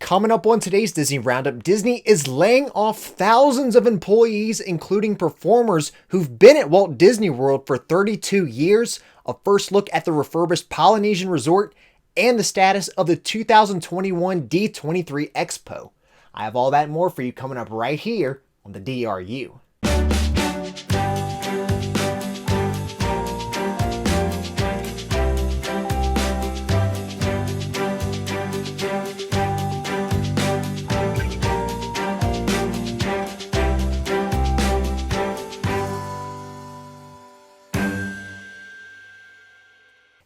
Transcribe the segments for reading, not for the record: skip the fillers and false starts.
Coming up on today's Disney Roundup, Disney is laying off thousands of employees, including performers who've been at Walt Disney World for 32 years, a first look at the refurbished Polynesian resort, and the status of the 2021 D23 Expo. I have all that and more for you coming up right here on the DRU.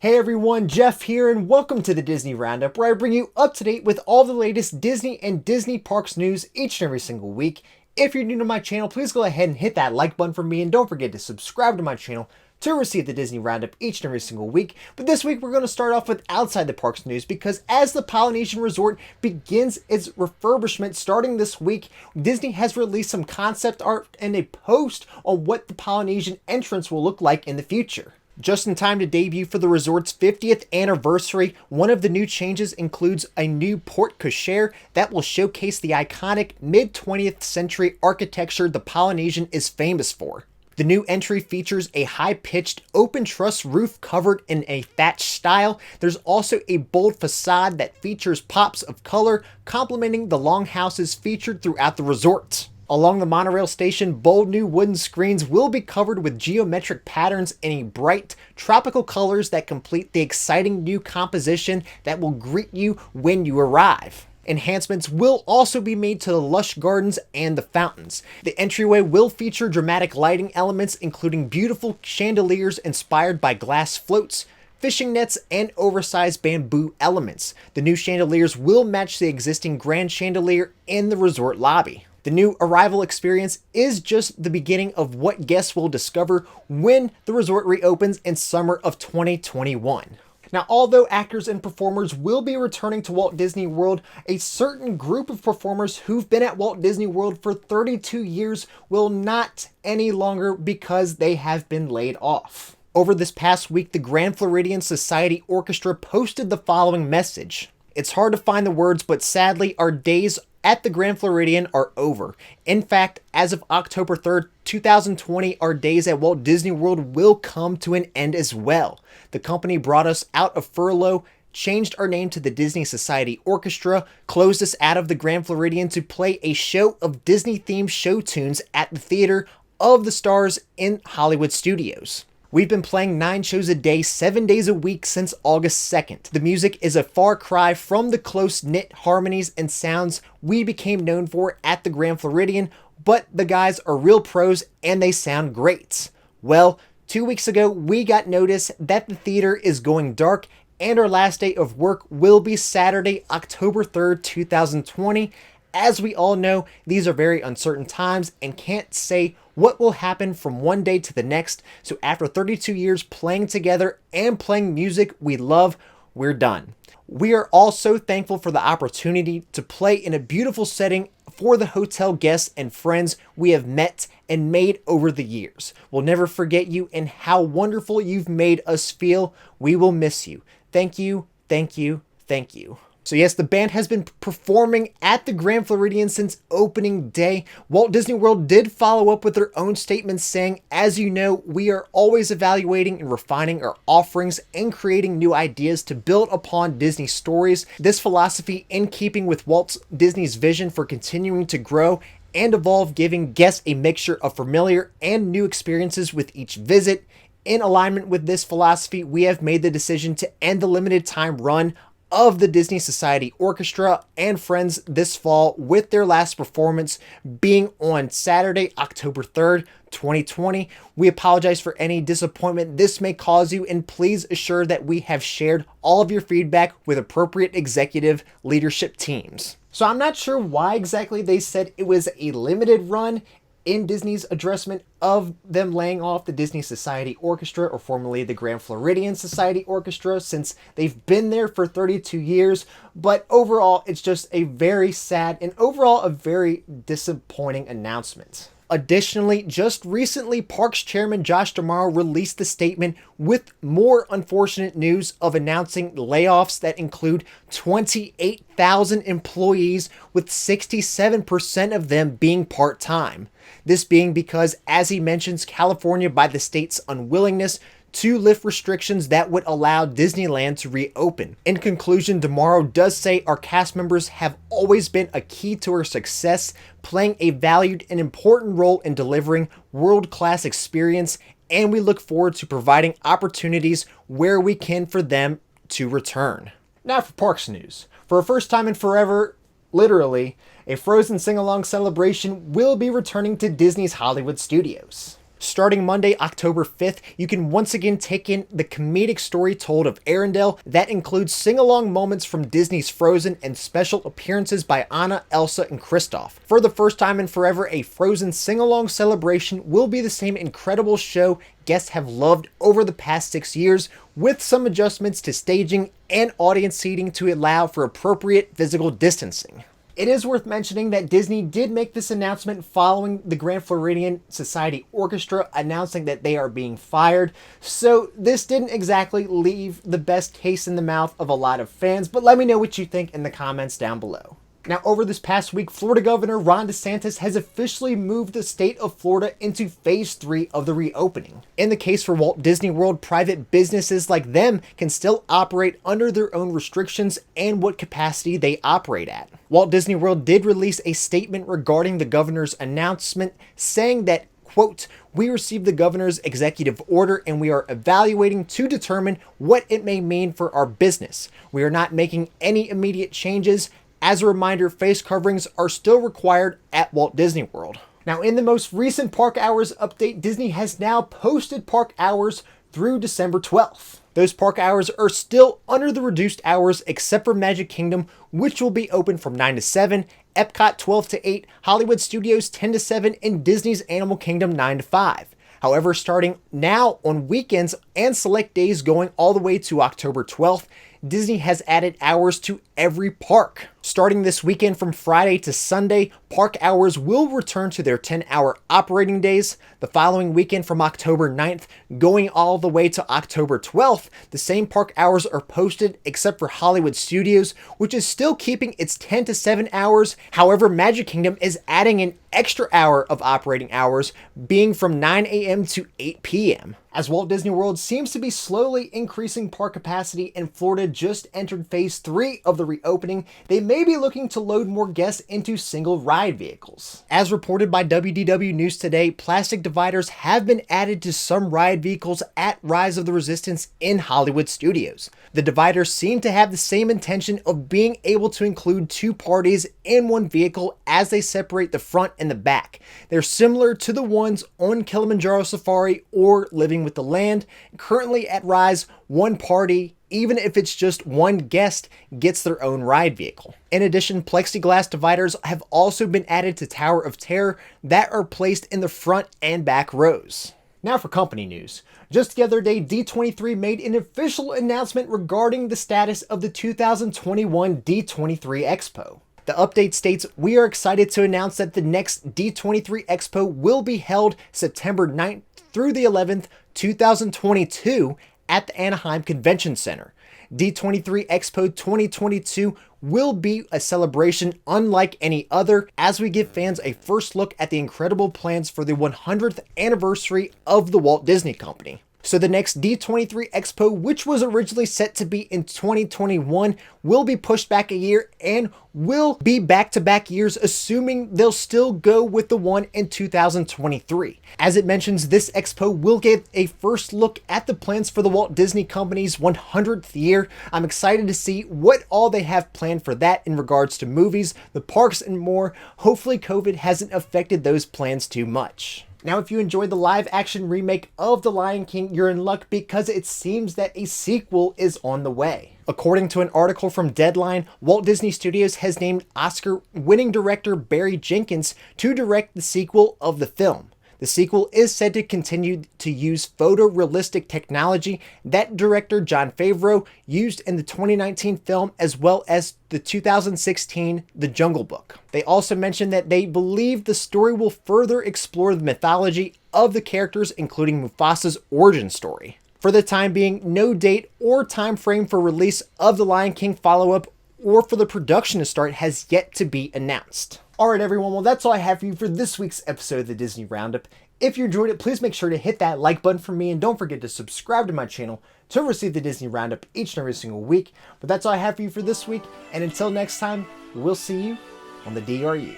Hey everyone, Jeff here, and welcome to the Disney Roundup, where I bring you up to date with all the latest Disney and Disney Parks news each and every single week. If you're new to my channel, please go ahead and hit that like button for me, and don't forget to subscribe to my channel to receive the Disney Roundup each and every single week. But this week we're going to start off with outside the parks news, because as the Polynesian resort begins its refurbishment starting this week, Disney has released some concept art and a post on what the Polynesian entrance will look like in the future. Just in time to debut for the resort's 50th anniversary, one of the new changes includes a new porte cochere that will showcase the iconic mid-20th century architecture the Polynesian is famous for. The new entry features a high-pitched open truss roof covered in a thatch style. There's also a bold facade that features pops of color, complementing the longhouses featured throughout the resort. Along the monorail station, bold new wooden screens will be covered with geometric patterns in a bright, tropical colors that complete the exciting new composition that will greet you when you arrive. Enhancements will also be made to the lush gardens and the fountains. The entryway will feature dramatic lighting elements, including beautiful chandeliers inspired by glass floats, fishing nets, and oversized bamboo elements. The new chandeliers will match the existing grand chandelier in the resort lobby. The new arrival experience is just the beginning of what guests will discover when the resort reopens in summer of 2021. Now, although actors and performers will be returning to Walt Disney World, a certain group of performers who've been at Walt Disney World for 32 years will not any longer, because they have been laid off. Over this past week, the Grand Floridian Society Orchestra posted the following message. It's hard to find the words, but sadly, our days at the Grand Floridian are over. In fact, as of October 3rd, 2020, our days at Walt Disney World will come to an end as well. The company brought us out of furlough, changed our name to the Disney Society Orchestra, closed us out of the Grand Floridian to play a show of Disney-themed show tunes at the Theater of the Stars in Hollywood Studios. We've been playing 9 shows a day, 7 days a week since August 2nd. The music is a far cry from the close-knit harmonies and sounds we became known for at the Grand Floridian, but the guys are real pros and they sound great. Well, 2 weeks ago, we got notice that the theater is going dark, and our last day of work will be Saturday, October 3rd, 2020. As we all know, these are very uncertain times and can't say what will happen from one day to the next. So after 32 years playing together and playing music we love, we're done. We are all so thankful for the opportunity to play in a beautiful setting for the hotel guests and friends we have met and made over the years. We'll never forget you and how wonderful you've made us feel. We will miss you. Thank you, thank you, thank you. So yes, the band has been performing at the Grand Floridian since opening day. Walt Disney World did follow up with their own statements saying, as you know, we are always evaluating and refining our offerings and creating new ideas to build upon Disney stories. This philosophy, in keeping with Walt Disney's vision for continuing to grow and evolve, giving guests a mixture of familiar and new experiences with each visit. In alignment with this philosophy, we have made the decision to end the limited time run of the Disney Society Orchestra and Friends this fall, with their last performance being on Saturday, October 3rd, 2020. We apologize for any disappointment this may cause you, and please assure that we have shared all of your feedback with appropriate executive leadership teams. So I'm not sure why exactly they said it was a limited run in Disney's addressment of them laying off the Disney Society Orchestra, or formerly the Grand Floridian Society Orchestra, since they've been there for 32 years. But overall, it's just a very sad and overall a very disappointing announcement. Additionally, just recently, Parks Chairman Josh D'Amaro released a statement with more unfortunate news of announcing layoffs that include 28,000 employees, with 67% of them being part-time. This being because, as he mentions, California, by the state's unwillingness to lift restrictions that would allow Disneyland to reopen. In conclusion, D'Amaro does say our cast members have always been a key to our success, playing a valued and important role in delivering world-class experience, and we look forward to providing opportunities where we can for them to return. Now for Parks news. For a first time in forever, literally, a Frozen sing-along celebration will be returning to Disney's Hollywood Studios. Starting Monday, October 5th, you can once again take in the comedic story told of Arendelle that includes sing-along moments from Disney's Frozen and special appearances by Anna, Elsa, and Kristoff. For the first time in forever, a Frozen sing-along celebration will be the same incredible show guests have loved over the past 6 years, with some adjustments to staging and audience seating to allow for appropriate physical distancing. It is worth mentioning that Disney did make this announcement following the Grand Floridian Society Orchestra announcing that they are being fired, so this didn't exactly leave the best taste in the mouth of a lot of fans, but let me know what you think in the comments down below. Now, over this past week, Florida Governor Ron DeSantis has officially moved the state of Florida into Phase 3 of the reopening. In the case for Walt Disney World, private businesses like them can still operate under their own restrictions and what capacity they operate at. Walt Disney World did release a statement regarding the governor's announcement, saying that, quote, "We received the governor's executive order and we are evaluating to determine what it may mean for our business. We are not making any immediate changes. As a reminder, face coverings are still required at Walt Disney World." Now, in the most recent park hours update, Disney has now posted park hours through December 12th. Those park hours are still under the reduced hours except for Magic Kingdom, which will be open from 9 to 7, Epcot 12 to 8, Hollywood Studios 10 to 7, and Disney's Animal Kingdom 9 to 5. However, starting now on weekends and select days going all the way to October 12th, Disney has added hours to every park. Starting this weekend from Friday to Sunday, park hours will return to their 10-hour operating days. The following weekend from October 9th, going all the way to October 12th, the same park hours are posted except for Hollywood Studios, which is still keeping its 10 to 7 hours. However, Magic Kingdom is adding an extra hour of operating hours, being from 9 a.m. to 8 p.m. As Walt Disney World seems to be slowly increasing park capacity and Florida just entered Phase 3 of the reopening, they may be looking to load more guests into single ride vehicles. As reported by WDW News Today, plastic dividers have been added to some ride vehicles at Rise of the Resistance in Hollywood Studios. The dividers seem to have the same intention of being able to include two parties in one vehicle as they separate the front and the back. They're similar to the ones on Kilimanjaro Safari or Living with the Land. Currently at Rise, one party, even if it's just one guest, gets their own ride vehicle. In addition, plexiglass dividers have also been added to Tower of Terror that are placed in the front and back rows. Now for company news. Just the other day, D23 made an official announcement regarding the status of the 2021 D23 Expo. The update states, "We are excited to announce that the next D23 Expo will be held September 9th through the 11th, 2022 at the Anaheim Convention Center. D23 Expo 2022 will be a celebration unlike any other, as we give fans a first look at the incredible plans for the 100th anniversary of the Walt Disney Company." So the next D23 Expo, which was originally set to be in 2021, will be pushed back a year and will be back-to-back years, assuming they'll still go with the one in 2023. As it mentions, this expo will give a first look at the plans for the Walt Disney Company's 100th year. I'm excited to see what all they have planned for that in regards to movies, the parks, and more. Hopefully COVID hasn't affected those plans too much. Now, if you enjoyed the live-action remake of The Lion King, you're in luck because it seems that a sequel is on the way. According to an article from Deadline, Walt Disney Studios has named Oscar-winning director Barry Jenkins to direct the sequel of the film. The sequel is said to continue to use photorealistic technology that director Jon Favreau used in the 2019 film, as well as the 2016 The Jungle Book. They also mentioned that they believe the story will further explore the mythology of the characters, including Mufasa's origin story. For the time being, no date or time frame for release of the Lion King follow-up or for the production to start has yet to be announced. Alright everyone, well that's all I have for you for this week's episode of the Disney Roundup. If you enjoyed it, please make sure to hit that like button for me and don't forget to subscribe to my channel to receive the Disney Roundup each and every single week. But that's all I have for you for this week, and until next time, we'll see you on the DRU.